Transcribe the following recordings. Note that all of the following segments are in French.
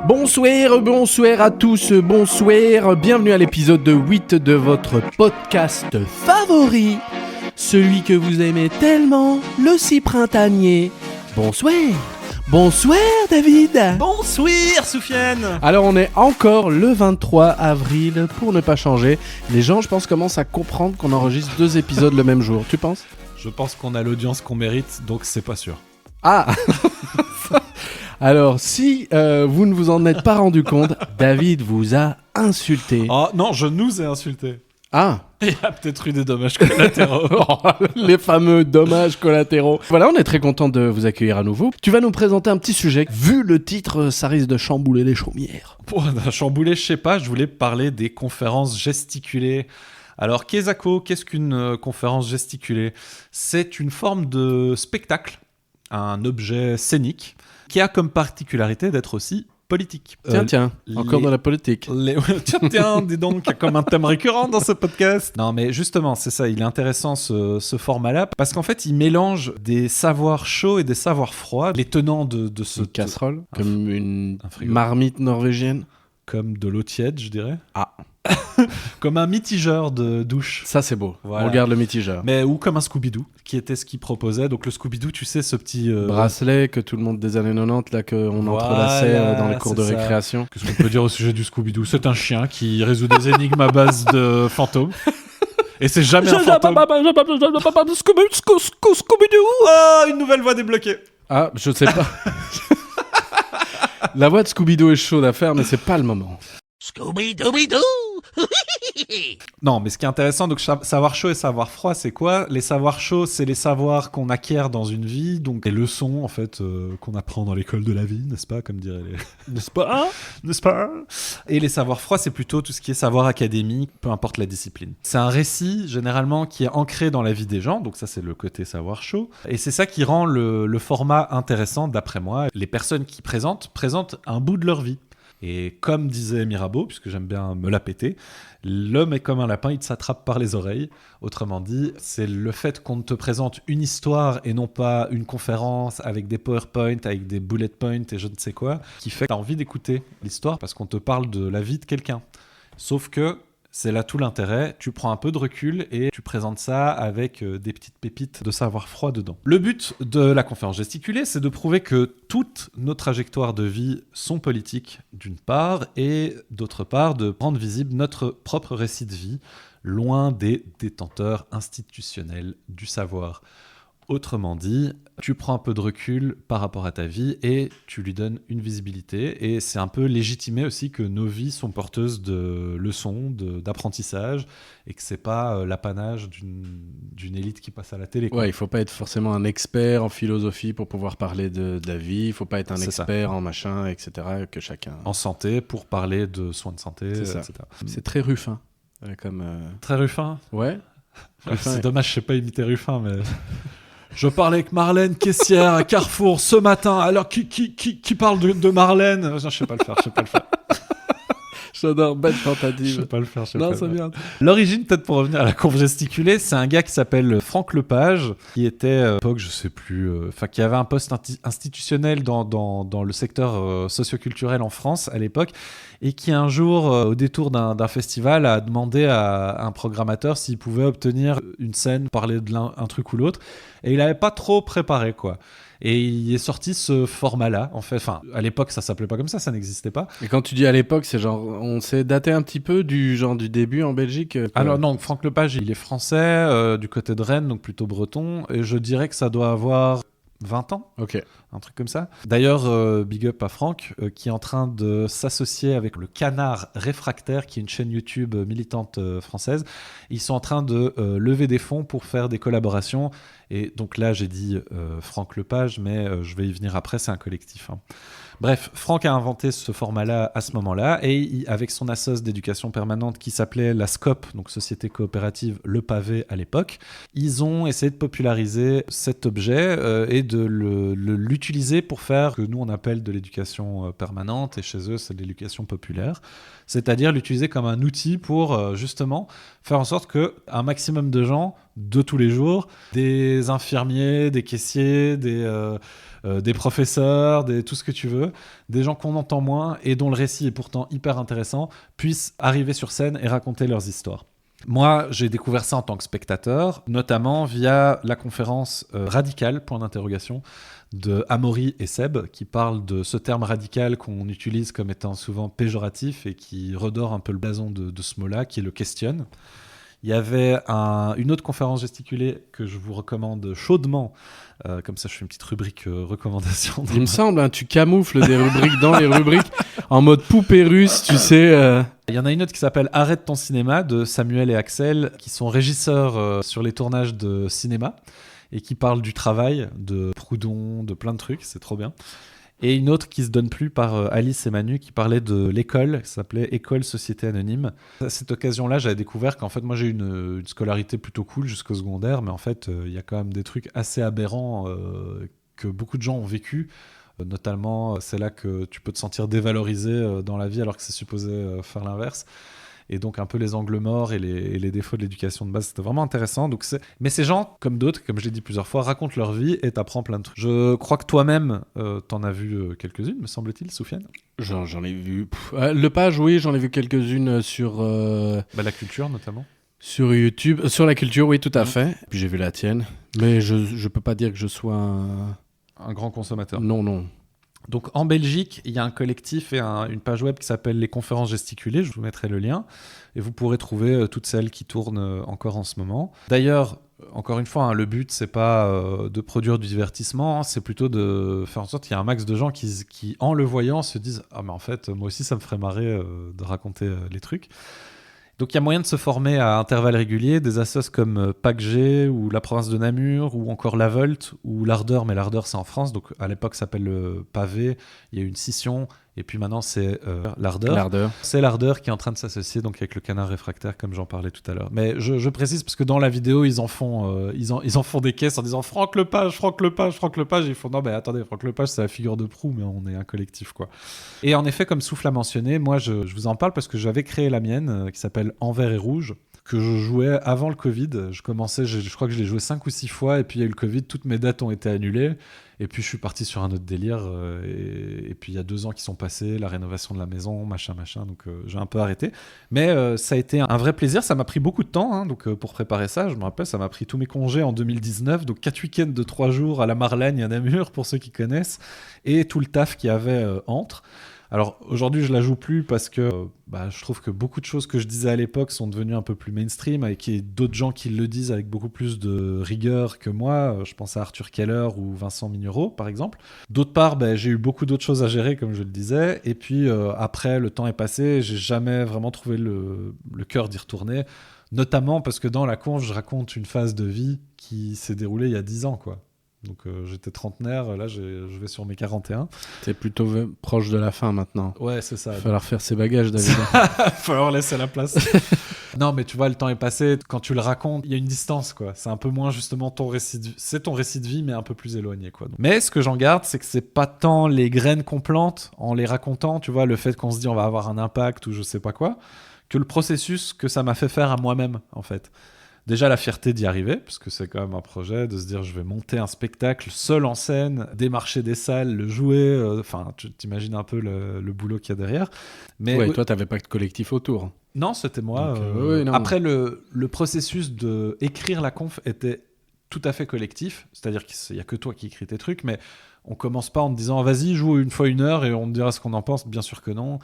Bonsoir à tous, bonsoir, bienvenue à l'épisode 8 de votre podcast favori, celui que vous aimez tellement, le si printanier. Bonsoir David. Bonsoir Soufiane. Alors on est encore le 23 avril, pour ne pas changer. Les gens, je pense, commencent à comprendre qu'on enregistre 2 épisodes le même jour, tu penses ? Je pense qu'on a l'audience qu'on mérite, donc c'est pas sûr. Ah. Alors, si vous ne vous en êtes pas rendu compte, David vous a insulté. Oh non, je nous ai insultés. Ah. Il y a peut-être eu des dommages collatéraux. Les fameux dommages collatéraux. Voilà, on est très content de vous accueillir à nouveau. Tu vas nous présenter un petit sujet. Vu le titre, ça risque de chambouler les chaumières. Pour chambouler, je sais pas, je voulais parler des conférences gesticulées. Alors, qu'est-ce qu'une conférence gesticulée ? C'est une forme de spectacle, un objet scénique, qui a comme particularité d'être aussi politique. Tiens, encore dans la politique. Tiens, dis donc, il y a comme un thème récurrent dans ce podcast. Non, mais justement, c'est ça, il est intéressant ce format-là, parce qu'en fait, il mélange des savoirs chauds et des savoirs froids, les tenants de ce... Une casserole, comme une marmite norvégienne. Comme de l'eau tiède, je dirais. Ah. Comme un mitigeur de douche. Ça, c'est beau. Voilà. On regarde le mitigeur. Ou comme un Scooby-Doo, qui était ce qu'il proposait. Donc le Scooby-Doo, tu sais, ce petit... bracelet que tout le monde des années 90, là, qu'on entrelaçait dans les cours de récréation. Qu'est-ce qu'on peut dire au sujet du Scooby-Doo ? C'est un chien qui résout des énigmes à base de fantômes. Et c'est jamais un fantôme. Scooby-Doo. Oh, une nouvelle voix débloquée. Ah, je sais pas. La voix de Scooby-Doo est chaude à faire, mais c'est pas le moment. Scooby-Dooby-Doo. Non, mais ce qui est intéressant, donc savoir chaud et savoir froid, c'est quoi ? Les savoirs chauds, c'est les savoirs qu'on acquiert dans une vie, donc les leçons en fait qu'on apprend dans l'école de la vie, n'est-ce pas ? Comme diraient les... N'est-ce pas ? N'est-ce pas ? Et les savoirs froids, c'est plutôt tout ce qui est savoir académique, peu importe la discipline. C'est un récit généralement qui est ancré dans la vie des gens, donc ça c'est le côté savoir chaud, et c'est ça qui rend le format intéressant d'après moi. Les personnes qui présentent un bout de leur vie. Et comme disait Mirabeau, puisque j'aime bien me la péter, l'homme est comme un lapin, il s'attrape par les oreilles. Autrement dit, c'est le fait qu'on te présente une histoire et non pas une conférence avec des PowerPoint, avec des bullet points et je ne sais quoi, qui fait que tu as envie d'écouter l'histoire parce qu'on te parle de la vie de quelqu'un. Sauf que c'est là tout l'intérêt, tu prends un peu de recul et tu présentes ça avec des petites pépites de savoir froid dedans. Le but de la conférence gesticulée, c'est de prouver que toutes nos trajectoires de vie sont politiques d'une part, et d'autre part de rendre visible notre propre récit de vie, loin des détenteurs institutionnels du savoir. Autrement dit, tu prends un peu de recul par rapport à ta vie et tu lui donnes une visibilité. Et c'est un peu légitimer aussi que nos vies sont porteuses de leçons, d'apprentissage, et que c'est pas l'apanage d'une élite qui passe à la télé, quoi. Ouais, il faut pas être forcément un expert en philosophie pour pouvoir parler de la vie. Il faut pas être un expert en machin, etc. Que chacun... En santé, pour parler de soins de santé, etc. C'est très Ruffin. Très Ruffin ? Ouais. Ruffin c'est dommage, je sais pas imiter Ruffin, mais... Je parlais avec Marlène, caissière à Carrefour, ce matin. Alors, qui parle de Marlène ? Je sais pas le faire. J'adore, belle tentative. Je sais pas le faire. Non, c'est bien. L'origine, peut-être pour revenir à la conf gesticulée, c'est un gars qui s'appelle Franck Lepage, qui était, à l'époque, je sais plus, qui avait un poste institutionnel dans le secteur socioculturel en France à l'époque, et qui un jour, au détour d'un festival, a demandé à un programmateur s'il pouvait obtenir une scène, parler de un truc ou l'autre, et il n'avait pas trop préparé, quoi. Et il est sorti ce format-là, en fait. Enfin, à l'époque, ça s'appelait pas comme ça n'existait pas. Et quand tu dis à l'époque, c'est genre, on s'est daté un petit peu du début en Belgique. Alors non, Franck Lepage, il est français, du côté de Rennes, donc plutôt breton, et je dirais que ça doit avoir 20 ans, ok, un truc comme ça. D'ailleurs, big up à Franck, qui est en train de s'associer avec le Canard Réfractaire, qui est une chaîne YouTube militante française. Ils sont en train de lever des fonds pour faire des collaborations. Et donc là, j'ai dit Franck Lepage, mais je vais y venir après, c'est un collectif, hein. Bref, Franck a inventé ce format-là à ce moment-là, et avec son assoce d'éducation permanente qui s'appelait la SCOP, donc Société Coopérative Le Pavé à l'époque, ils ont essayé de populariser cet objet et de l'utiliser pour faire ce que nous on appelle de l'éducation permanente, et chez eux c'est de l'éducation populaire, c'est-à-dire l'utiliser comme un outil pour justement faire en sorte qu'un maximum de gens de tous les jours, des infirmiers, des caissiers, des professeurs, tout ce que tu veux, des gens qu'on entend moins et dont le récit est pourtant hyper intéressant, puissent arriver sur scène et raconter leurs histoires. Moi, j'ai découvert ça en tant que spectateur, notamment via la conférence Radical, point d'interrogation, de Amaury et Seb, qui parlent de ce terme radical qu'on utilise comme étant souvent péjoratif et qui redore un peu le blason de ce mot-là, qui est le question. Il y avait une autre conférence gesticulée que je vous recommande chaudement. Comme ça, je fais une petite rubrique recommandation. Il me semble, hein, tu camoufles des rubriques dans les rubriques en mode poupée russe, tu sais. Il y en a une autre qui s'appelle Arrête ton cinéma de Samuel et Axel, qui sont régisseurs sur les tournages de cinéma et qui parlent du travail, de Proudhon, de plein de trucs. C'est trop bien. Et une autre qui se donne plus par Alice et Manu qui parlait de l'école, qui s'appelait École Société Anonyme. À cette occasion-là, j'avais découvert qu'en fait, moi j'ai eu une scolarité plutôt cool jusqu'au secondaire, mais en fait, il y a quand même des trucs assez aberrants que beaucoup de gens ont vécu. Notamment, c'est là que tu peux te sentir dévalorisé dans la vie alors que c'est supposé faire l'inverse. Et donc un peu les angles morts et les défauts de l'éducation de base, c'était vraiment intéressant. Mais ces gens, comme d'autres, comme je l'ai dit plusieurs fois, racontent leur vie et t'apprends plein de trucs. Je crois que toi-même, t'en as vu quelques-unes, me semble-t-il, Soufiane. J'en ai vu... Le page, oui, j'en ai vu quelques-unes sur... la culture, notamment. Sur YouTube. Sur la culture, oui, tout à fait. Puis j'ai vu la tienne. Mais je peux pas dire que je sois un grand consommateur. Non. Donc en Belgique, il y a un collectif et une page web qui s'appelle Les Conférences Gesticulées, je vous mettrai le lien, et vous pourrez trouver toutes celles qui tournent encore en ce moment. D'ailleurs, encore une fois, hein, le but, c'est pas de produire du divertissement, c'est plutôt de faire en sorte qu'il y ait un max de gens qui, en le voyant, se disent « Ah mais en fait, moi aussi, ça me ferait marrer de raconter les trucs ». Donc il y a moyen de se former à intervalles réguliers, des assos comme PACG ou la province de Namur ou encore la Volt ou l'Ardeur, mais l'Ardeur c'est en France, donc à l'époque ça s'appelle le Pavé, il y a eu une scission et puis maintenant c'est l'Ardeur. C'est l'Ardeur qui est en train de s'associer donc avec le Canard Réfractaire comme j'en parlais tout à l'heure. Mais je précise parce que dans la vidéo ils en font des caisses en disant Franck Lepage, et ils font non mais attendez, Franck Lepage c'est la figure de proue mais on est un collectif quoi. Et en effet comme Souffle a mentionné, moi je vous en parle parce que j'avais créé la mienne qui s'appelle En vert et rouge, que je jouais avant le Covid. Je crois que je l'ai joué 5 ou 6 fois et puis il y a eu le Covid, toutes mes dates ont été annulées et puis je suis parti sur un autre délire et puis il y a 2 ans qui sont passés, la rénovation de la maison, machin, donc j'ai un peu arrêté. Mais ça a été un vrai plaisir, ça m'a pris beaucoup de temps, hein, donc pour préparer ça, je me rappelle, ça m'a pris tous mes congés en 2019, donc 4 week-ends de 3 jours à la Marlaigne à Namur pour ceux qui connaissent et tout le taf qu'il y avait entre. Alors aujourd'hui je la joue plus parce que je trouve que beaucoup de choses que je disais à l'époque sont devenues un peu plus mainstream avec d'autres gens qui le disent avec beaucoup plus de rigueur que moi. Je pense à Arthur Keller ou Vincent Mignereau par exemple. D'autre part j'ai eu beaucoup d'autres choses à gérer comme je le disais et puis après le temps est passé, j'ai jamais vraiment trouvé le cœur d'y retourner, notamment parce que dans la conf je raconte une phase de vie qui s'est déroulée il y a 10 ans quoi. Donc j'étais trentenaire, là je vais sur mes 41. T'es plutôt proche de la fin maintenant. Ouais, c'est ça. Il va falloir faire ses bagages, David. Il va falloir laisser la place. Non, mais tu vois, le temps est passé. Quand tu le racontes, il y a une distance, quoi. C'est un peu moins justement ton récit de vie. C'est ton récit de vie, mais un peu plus éloigné, quoi. Mais ce que j'en garde, c'est que c'est pas tant les graines qu'on plante en les racontant, tu vois, le fait qu'on se dit on va avoir un impact ou je sais pas quoi, que le processus que ça m'a fait faire à moi-même, en fait. Déjà la fierté d'y arriver, parce que c'est quand même un projet de se dire je vais monter un spectacle seul en scène, démarcher des salles, le jouer, tu t'imagines un peu le boulot qu'il y a derrière. Mais ouais, toi t'avais pas de collectif autour. Non, c'était moi. Donc, non. Après le processus de écrire la conf était tout à fait collectif, c'est-à-dire qu'il y a que toi qui écris tes trucs, mais on commence pas en te disant vas-y joue une fois 1 heure et on te dira ce qu'on en pense. Bien sûr que non.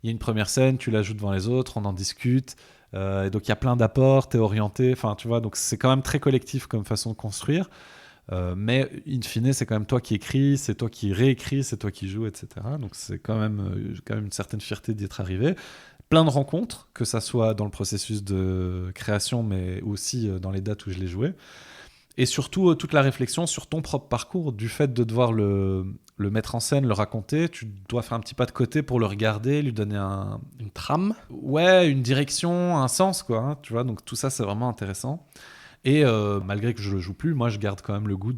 Il y a une première scène, tu la joues devant les autres, on en discute. Et donc il y a plein d'apports, t'es orienté, enfin tu vois, donc c'est quand même très collectif comme façon de construire, mais in fine c'est quand même toi qui écris, c'est toi qui réécris, c'est toi qui joues, etc. Donc c'est quand même une certaine fierté d'y être arrivé. Plein de rencontres, que ça soit dans le processus de création, mais aussi dans les dates où je l'ai joué. Et surtout, toute la réflexion sur ton propre parcours, du fait de devoir le mettre en scène, le raconter, tu dois faire un petit pas de côté pour le regarder, lui donner une trame. Ouais, une direction, un sens, quoi. Hein, tu vois, donc tout ça, c'est vraiment intéressant. Et malgré que je le joue plus, moi je garde quand même le goût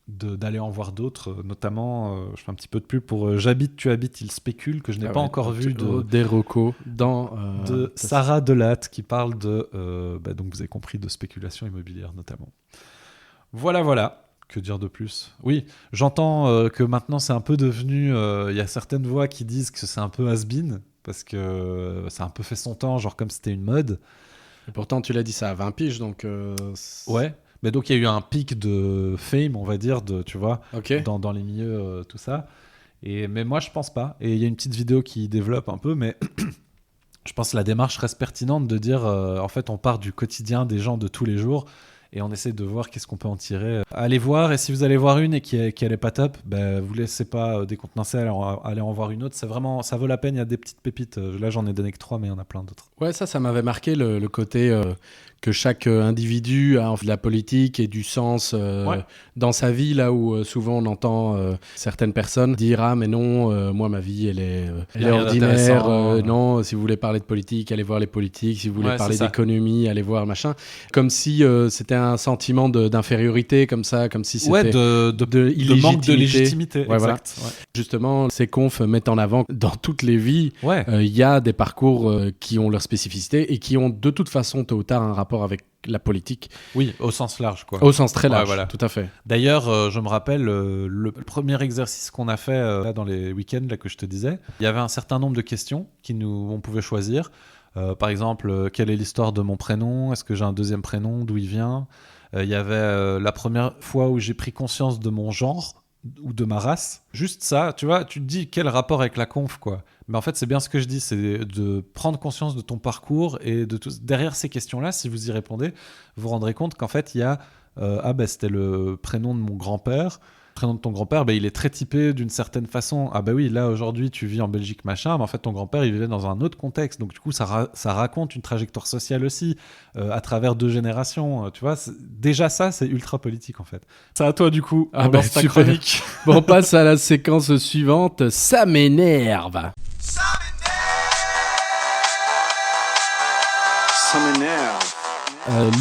d'aller en voir d'autres. Notamment, je fais un petit peu de pub pour J'habite, tu habites, il spécule, que je n'ai pas encore vu des recos de Sarah Delatte qui parle de, donc vous avez compris, de spéculation immobilière notamment. Voilà. Que dire de plus ? Oui, j'entends que maintenant c'est un peu devenu... Il y a certaines voix qui disent que c'est un peu has-been, parce que ça a un peu fait son temps, genre comme c'était une mode. Et pourtant, tu l'as dit, ça a 20 piges, donc... Ouais, mais donc il y a eu un pic de fame, on va dire, tu vois, okay. dans les milieux, tout ça. Mais moi, je pense pas. Et il y a une petite vidéo qui développe un peu, mais... je pense que la démarche reste pertinente de dire, en fait, on part du quotidien des gens de tous les jours, et on essaie de voir qu'est-ce qu'on peut en tirer. Allez voir, et si vous allez voir une et qu'elle est pas top, vous laissez pas décontenancer, allez en voir une autre. C'est vraiment, ça vaut la peine, il y a des petites pépites. Là, j'en ai donné que 3, mais il y en a plein d'autres. Ouais, ça m'avait marqué le côté que chaque individu a de la politique et du sens dans sa vie, là où souvent on entend certaines personnes dire « Ah, mais non, moi, ma vie, elle est ordinaire. Non, si vous voulez parler de politique, allez voir les politiques. Si vous voulez parler d'économie, allez voir machin. » Comme si c'était un sentiment d'infériorité, comme ça, comme si c'était de manque de légitimité. Ouais, exact. Voilà. Ouais. Justement, ces confs mettent en avant que dans toutes les vies, y a des parcours qui ont leur spécificité et qui ont de toute façon, tôt ou tard, un rapport avec la politique. Oui, au sens large, quoi. Au sens très large, tout à fait. D'ailleurs, je me rappelle, le premier exercice qu'on a fait là, dans les week-ends là, que je te disais, il y avait un certain nombre de questions on pouvait choisir. Par exemple, quelle est l'histoire de mon prénom ? Est-ce que j'ai un deuxième prénom ? D'où il vient ? Il y avait la première fois où j'ai pris conscience de mon genre ou de ma race. Juste ça, tu vois, tu te dis quel rapport avec la conf, quoi. Mais en fait, c'est bien ce que je dis, c'est de prendre conscience de ton parcours et de tout. Derrière ces questions-là, si vous y répondez, vous vous rendrez compte qu'en fait, il y a c'était le prénom de mon grand-père. Le prénom de ton grand-père, il est très typé d'une certaine façon. Ah oui, là aujourd'hui tu vis en Belgique machin, mais en fait ton grand-père il vivait dans un autre contexte, donc du coup ça raconte une trajectoire sociale aussi à travers 2 générations, tu vois. Déjà ça c'est ultra politique en fait. C'est à toi du coup, on lance ta chronique. Bon, on passe à la séquence suivante, ça m'énerve. Ça m'énerve.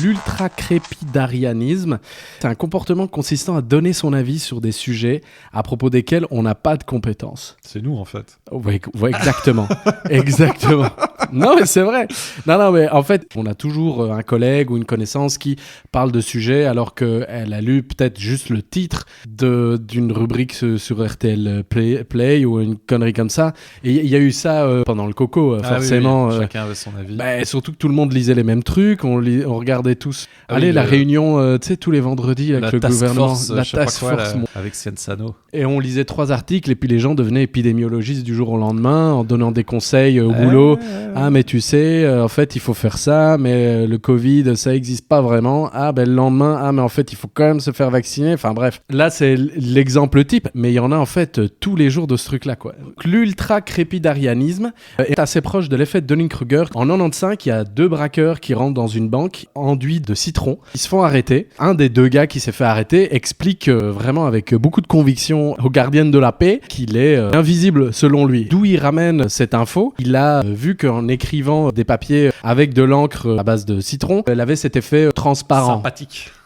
L'ultra-crépidarianisme, c'est un comportement consistant à donner son avis sur des sujets à propos desquels on n'a pas de compétences. C'est nous en fait. Ouais, exactement. Exactement. Non, mais c'est vrai. Non, mais en fait, on a toujours un collègue ou une connaissance qui parle de sujets alors qu'elle a lu peut-être juste le titre d'une rubrique sur RTL Play ou une connerie comme ça. Et il y a eu ça pendant le Coco, forcément. Oui. Chacun avait son avis. Surtout que tout le monde lisait les mêmes trucs. On regardait tous. La réunion, tu sais, tous les vendredis avec le gouvernement. La task force. Avec Cienzano. Et on lisait 3 articles et puis les gens devenaient épidémiologistes du jour au lendemain en donnant des conseils au boulot. Ah, mais tu sais, en fait, il faut faire ça, mais le Covid, ça n'existe pas vraiment. Ah, le lendemain, mais en fait, il faut quand même se faire vacciner. Enfin, bref. Là, c'est l'exemple type, mais il y en a en fait tous les jours de ce truc-là, quoi. Donc, l'ultra-crépidarianisme est assez proche de l'effet de Dunning-Kruger. En 95, il y a 2 braqueurs qui rentrent dans une banque enduits de citron. Ils se font arrêter. Un des 2 gars qui s'est fait arrêter explique vraiment avec beaucoup de conviction aux gardiennes de la paix qu'il est invisible selon lui. D'où il ramène cette info ? Il a vu qu'en écrivant des papiers avec de l'encre à base de citron, elle avait cet effet transparent.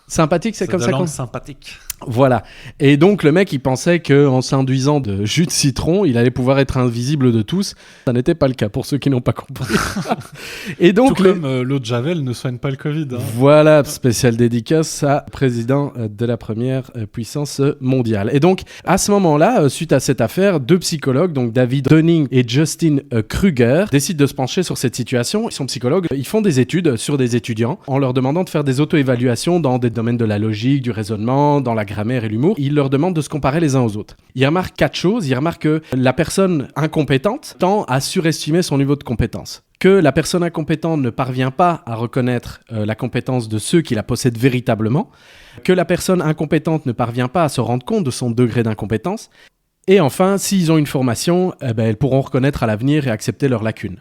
Sympathique, c'est comme ça qu'on... sympathique. Voilà. Et donc, le mec, il pensait qu'en s'induisant de jus de citron, il allait pouvoir être invisible de tous. Ça n'était pas le cas, pour ceux qui n'ont pas compris. Et donc, tout comme l'eau de Javel ne soigne pas le Covid. Hein. Voilà, spécial dédicace à président de la première puissance mondiale. Et donc, à ce moment-là, suite à cette affaire, 2 psychologues, donc David Dunning et Justin Kruger, décident de se pencher sur cette situation. Ils sont psychologues, ils font des études sur des étudiants en leur demandant de faire des auto-évaluations dans des domaines de la logique, du raisonnement, dans la grammaire et l'humour. Ils leur demandent de se comparer les uns aux autres. Ils remarquent 4 choses. Ils remarquent que la personne incompétente tend à surestimer son niveau de compétence. Que la personne incompétente ne parvient pas à reconnaître la compétence de ceux qui la possèdent véritablement. Que la personne incompétente ne parvient pas à se rendre compte de son degré d'incompétence. Et enfin, s'ils ont une formation, elles pourront reconnaître à l'avenir et accepter leurs lacunes.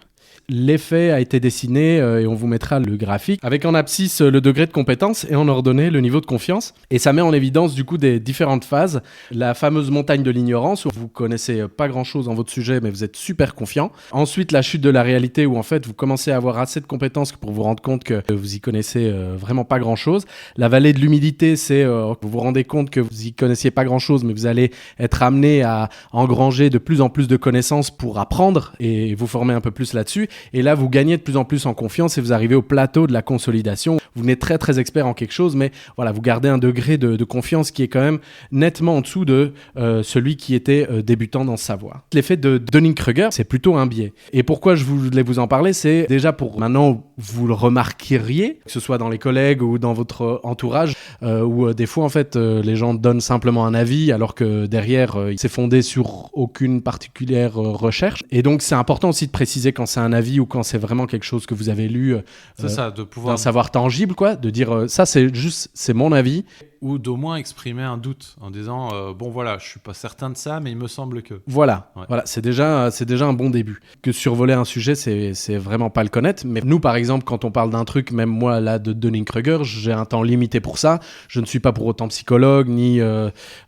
l'effet a été dessiné et on vous mettra le graphique avec en abscisse le degré de compétence et en ordonnée le niveau de confiance. Et ça met en évidence du coup des différentes phases. La fameuse montagne de l'ignorance où vous connaissez pas grand-chose en votre sujet mais vous êtes super confiant. Ensuite, la chute de la réalité où en fait vous commencez à avoir assez de compétences pour vous rendre compte que vous y connaissez vraiment pas grand-chose. La vallée de l'humilité, c'est vous vous rendez compte que vous y connaissiez pas grand-chose mais vous allez être amené à engranger de plus en plus de connaissances pour apprendre et vous former un peu plus là-dessus. Et là, vous gagnez de plus en plus en confiance et vous arrivez au plateau de la consolidation. Vous venez très très expert en quelque chose, mais voilà, vous gardez un degré de confiance qui est quand même nettement en dessous de celui qui était débutant dans ce savoir. L'effet de Dunning-Kruger, c'est plutôt un biais. Et pourquoi je voulais vous en parler, c'est déjà pour maintenant vous le remarqueriez, que ce soit dans les collègues ou dans votre entourage, où des fois en fait les gens donnent simplement un avis alors que derrière c'est fondé sur aucune particulière recherche. Et donc c'est important aussi de préciser quand c'est un avis ou quand c'est vraiment quelque chose que vous avez lu c'est ça, de pouvoir d'un savoir tangible, quoi, de dire ça c'est mon avis. Ou d'au moins exprimer un doute en disant bon voilà, je suis pas certain de ça mais il me semble que. Voilà, c'est déjà un bon début. Que survoler un sujet, c'est vraiment pas le connaître. Mais nous, par exemple, quand on parle d'un truc, même moi là de Dunning-Kruger, j'ai un temps limité pour ça. Je ne suis pas pour autant psychologue, ni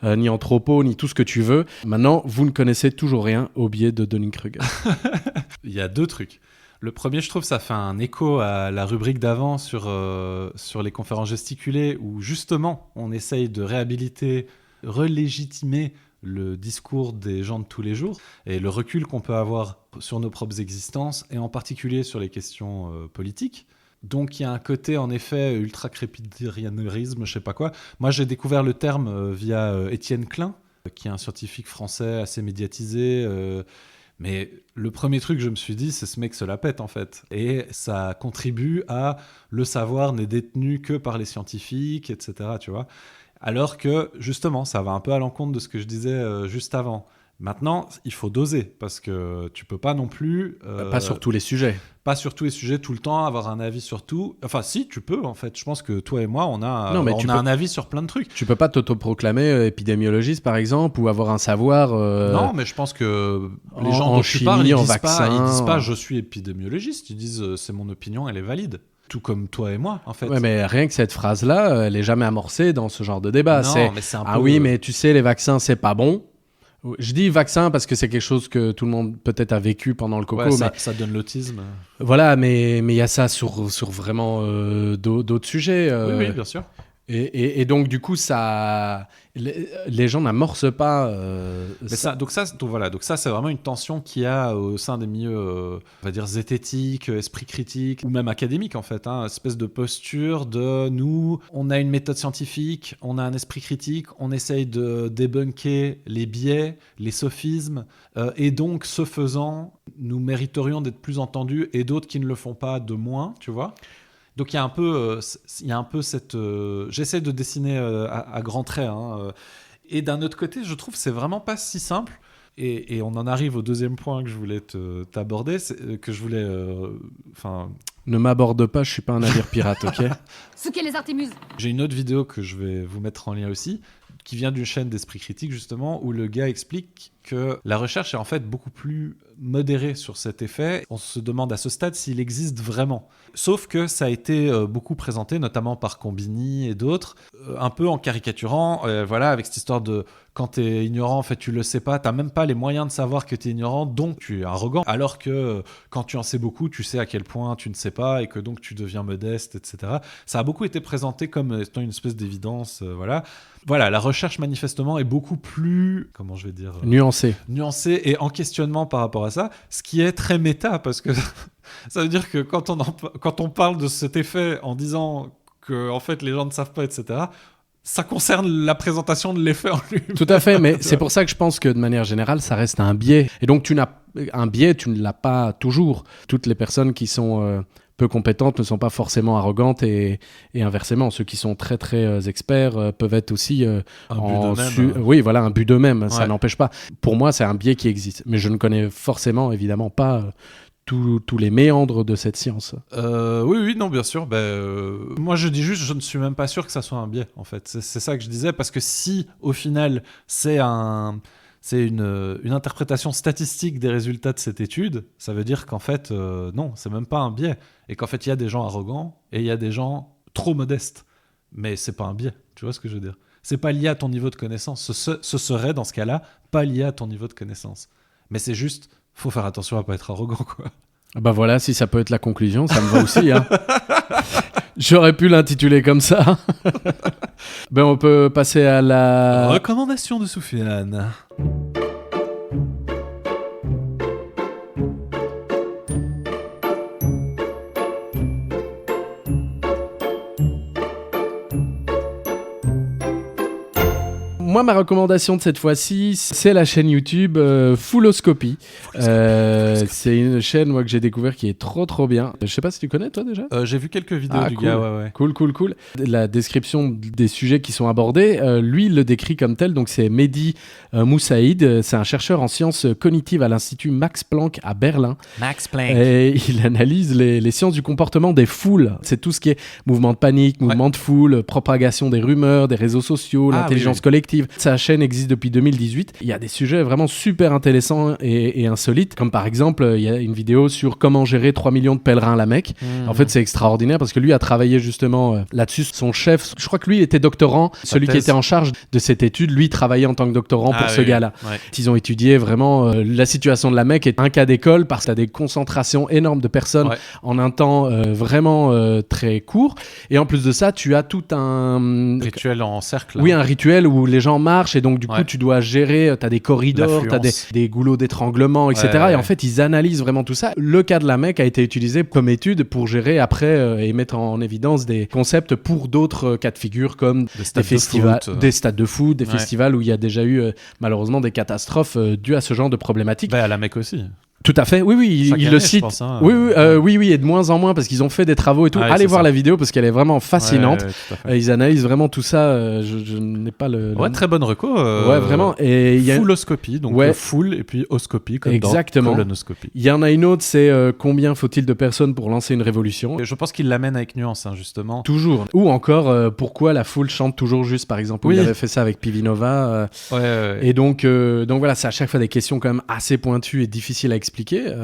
anthropo, ni tout ce que tu veux. Maintenant, vous ne connaissez toujours rien au biais de Dunning-Kruger. Il y a deux trucs. Le premier, je trouve, ça fait un écho à la rubrique d'avant sur les conférences gesticulées où justement on essaye de réhabiliter, relégitimer le discours des gens de tous les jours et le recul qu'on peut avoir sur nos propres existences et en particulier sur les questions politiques. Donc il y a un côté en effet ultra-crépidarianerisme, je sais pas quoi. Moi j'ai découvert le terme via Étienne Klein, qui est un scientifique français assez médiatisé. Mais le premier truc que je me suis dit, c'est ce mec se la pète en fait. Et ça contribue à le savoir n'est détenu que par les scientifiques, etc. Tu vois. Alors que justement, ça va un peu à l'encontre de ce que je disais juste avant. Maintenant, il faut doser parce que tu peux pas non plus... pas sur tous les sujets. Pas sur tous les sujets tout le temps, avoir un avis sur tout. Enfin, si, tu peux en fait. Je pense que toi et moi, on a un avis sur plein de trucs. Tu peux pas t'autoproclamer épidémiologiste par exemple ou avoir un savoir. Non, mais je pense que les gens dont tu parles, ils disent pas je suis épidémiologiste. Ils disent c'est mon opinion, elle est valide. Tout comme toi et moi, en fait. Ouais, mais rien que cette phrase-là, elle est jamais amorcée dans ce genre de débat. Non, mais c'est un peu... Ah oui, mais tu sais, les vaccins, c'est pas bon. Je dis vaccin parce que c'est quelque chose que tout le monde peut-être a vécu pendant le coco. Ouais, mais... ça donne l'autisme. Voilà, mais il y a ça sur vraiment d'autres sujets. Oui, bien sûr. Et donc, du coup, ça... les gens n'amorcent pas... Donc ça, c'est vraiment une tension qu'il y a au sein des milieux, on va dire, zététiques, esprit critique, ou même académiques, en fait. Une espèce de posture de nous, on a une méthode scientifique, on a un esprit critique, on essaye de débunker les biais, les sophismes, et donc, ce faisant, nous mériterions d'être plus entendus, et d'autres qui ne le font pas de moins, tu vois. Donc il y a un peu cette... j'essaie de dessiner à grands traits. Et d'un autre côté, je trouve que c'est vraiment pas si simple. Et on en arrive au deuxième point que je voulais t'aborder, que je voulais... Ne m'aborde pas, je suis pas un navire pirate, ok? Ce qu'est les Artémuses. J'ai une autre vidéo que je vais vous mettre en lien aussi, qui vient d'une chaîne d'Esprit Critique justement, où le gars explique que la recherche est en fait beaucoup plus modérée sur cet effet. On se demande à ce stade s'il existe vraiment. Sauf que ça a été beaucoup présenté, notamment par Combini et d'autres, un peu en caricaturant, avec cette histoire de quand t'es ignorant, en fait tu le sais pas, t'as même pas les moyens de savoir que t'es ignorant, donc tu es arrogant. Alors que quand tu en sais beaucoup, tu sais à quel point tu ne sais pas et que donc tu deviens modeste, etc. Ça a beaucoup été présenté comme étant une espèce d'évidence, Voilà, la recherche manifestement est beaucoup plus, comment je vais dire, nuancée et en questionnement par rapport à ça, ce qui est très méta parce que ça veut dire que quand on parle de cet effet en disant que en fait les gens ne savent pas, etc., ça concerne la présentation de l'effet en lui-même. Tout à fait, mais c'est pour ça que je pense que de manière générale, ça reste un biais. Et donc un biais, tu ne l'as pas toujours. Toutes les personnes qui sont peu compétentes ne sont pas forcément arrogantes et inversement, ceux qui sont très très experts peuvent être aussi oui, voilà, un but d'eux-mêmes, ça n'empêche pas. Pour moi, c'est un biais qui existe, mais je ne connais forcément évidemment pas tous les méandres de cette science. Oui, non, bien sûr. Moi, je dis juste, je ne suis même pas sûr que ça soit un biais, en fait. C'est ça que je disais, parce que si, au final, c'est un c'est une interprétation statistique des résultats de cette étude. Ça veut dire qu'en fait, non, c'est même pas un biais. Et qu'en fait, il y a des gens arrogants et il y a des gens trop modestes. Mais c'est pas un biais, tu vois ce que je veux dire? C'est pas lié à ton niveau de connaissance. Ce serait, dans ce cas-là, pas lié à ton niveau de connaissance. Mais c'est juste, faut faire attention à pas être arrogant, quoi. Bah voilà, si ça peut être la conclusion, ça me va aussi. Hein. J'aurais pu l'intituler comme ça. Ben on peut passer à la... Recommandation de Soufiane. Moi, ma recommandation de cette fois-ci, c'est la chaîne YouTube Fulloscopy. C'est une chaîne moi, que j'ai découvert qui est trop bien. Je sais pas si tu connais, toi, déjà. J'ai vu quelques vidéos du cool. gars, ouais. Cool. La description des sujets qui sont abordés, lui, il le décrit comme tel. Donc, c'est Mehdi Moussaïd. C'est un chercheur en sciences cognitives à l'Institut Max Planck à Berlin. Max Planck. Et il analyse les sciences du comportement des foules. C'est tout ce qui est mouvement de panique, mouvement de foule, propagation des rumeurs, des réseaux sociaux, l'intelligence collective. Sa chaîne existe depuis 2018. Il y a des sujets vraiment super intéressants et insolites, comme par exemple, il y a une vidéo sur comment gérer 3 millions de pèlerins à la Mecque. En fait, c'est extraordinaire parce que lui a travaillé justement là-dessus. Son chef, je crois que lui était doctorant, celui qui était en charge de cette étude, lui travaillait en tant que doctorant pour ce gars-là. Ouais. Ils ont étudié vraiment la situation de la Mecque est un cas d'école parce que tu as des concentrations énormes de personnes en un temps vraiment très court. Et en plus de ça, tu as tout un... rituel en cercle. Oui, un rituel où les gens marchent et donc du coup tu dois gérer, tu as des corridors, tu as des goulots d'étranglement, etc. Et en fait ils analysent vraiment tout ça. Le cas de la Mecque a été utilisé comme étude pour gérer après et mettre en évidence des concepts pour d'autres cas de figure comme des festivals, des stades de foot, des festivals où il y a déjà eu malheureusement des catastrophes dues à ce genre de problématiques. À la Mecque aussi. Tout à fait, oui, il le cite. Pense, hein, oui, et de moins en moins parce qu'ils ont fait des travaux et tout. Allez voir la vidéo parce qu'elle est vraiment fascinante. Ils analysent vraiment tout ça. Je n'ai pas le. Ouais, très bonne reco. Vraiment. Et il y a Fulloscopy, donc full et puis oscopie comme exactement. Dans colonoscopie. Il y en a une autre, c'est combien faut-il de personnes pour lancer une révolution. Et je pense qu'il l'amène avec nuance, hein, justement. Toujours. Ou encore, pourquoi la foule chante toujours juste, par exemple. Il avait fait ça avec Pivinova. Et donc voilà, c'est à chaque fois des questions quand même assez pointues et difficiles à expliquer.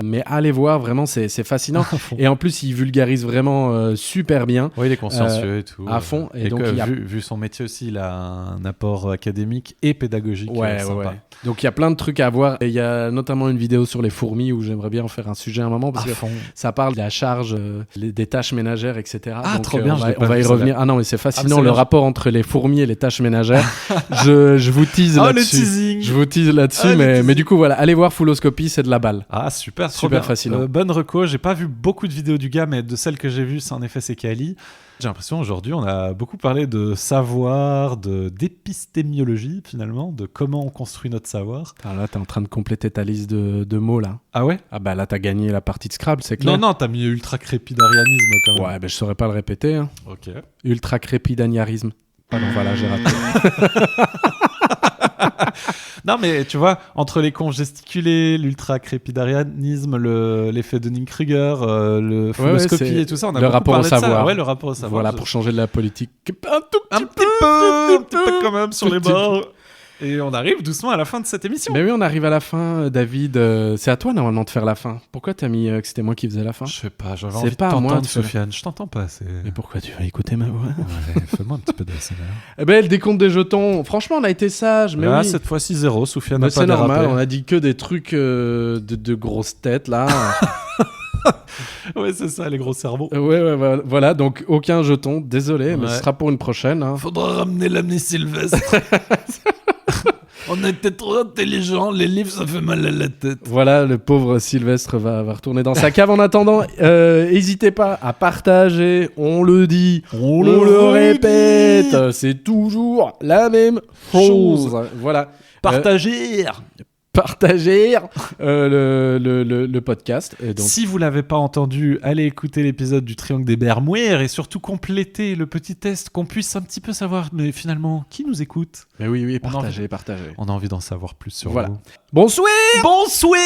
Mais allez voir, vraiment, c'est fascinant. Et en plus, il vulgarise vraiment super bien. Oui, il est consciencieux et tout. À fond. Et donc, vu son métier aussi, il a un apport académique et pédagogique sympa. Donc, il y a plein de trucs à voir. Et il y a notamment une vidéo sur les fourmis où j'aimerais bien en faire un sujet à un moment parce que ça parle de la charge, des tâches ménagères, etc. Donc, trop bien. On va y revenir. Ah non, mais c'est fascinant le rapport entre les fourmis et les tâches ménagères. je vous tease là-dessus. Je vous tease là-dessus. Mais du coup, voilà, allez voir Fulloscopy, c'est de la balle. Super fascinant. Bonne reco, j'ai pas vu beaucoup de vidéos du gars, mais de celles que j'ai vues, en effet, c'est Kali. J'ai l'impression aujourd'hui, on a beaucoup parlé de savoir, d'épistémiologie finalement, de comment on construit notre savoir. Là, t'es en train de compléter ta liste de mots là. Ah ouais? Ah bah là, t'as gagné la partie de Scrabble, c'est clair. Non, t'as mis ultra-crépidarianisme quand même. Ouais, je saurais pas le répéter. Hein. Ok. Ultra-crépidaniarisme. Pardon, voilà, j'ai raté. Non, mais tu vois, entre les cons gesticulés, l'ultra-crépidarianisme, l'effet de Dunning-Kruger, le fulloscopie et tout ça, on a beaucoup rapport parlé au savoir. Ouais, le rapport au savoir. Voilà, pour changer de la politique. Un petit peu quand même sur les bords. Et on arrive doucement à la fin de cette émission. Mais oui, on arrive à la fin, David. C'est à toi normalement de faire la fin. Pourquoi t'as mis que c'était moi qui faisais la fin? Je sais pas, j'avais envie de t'entendre, Sofiane. Je t'entends pas assez. Mais pourquoi tu vas écouter ma voix? Ouais, fais-moi un petit peu d'ASMR. Eh ben, le décompte des jetons. Franchement, on a été sage. Mais là, oui. cette fois-ci, 0. Sofiane n'a pas c'est normal, dérapé. on a dit que des trucs de grosses têtes là. Ouais, c'est ça, les gros cerveaux. Ouais, voilà, donc aucun jeton, désolé, mais ce sera pour une prochaine. Hein. Faudra ramener l'année Sylvestre. On était trop intelligents, les livres ça fait mal à la tête. Voilà, le pauvre Sylvestre va retourner dans sa cave. En attendant, n'hésitez pas à partager, on le dit, on le répète, c'est toujours la même chose. Voilà. Partager le podcast. Et donc... Si vous l'avez pas entendu, allez écouter l'épisode du Triangle des Bermudes et surtout compléter le petit test qu'on puisse un petit peu savoir, mais finalement, qui nous écoute? Mais oui, partagez. On a envie d'en savoir plus sur vous. Bonsoir. Bonsoir.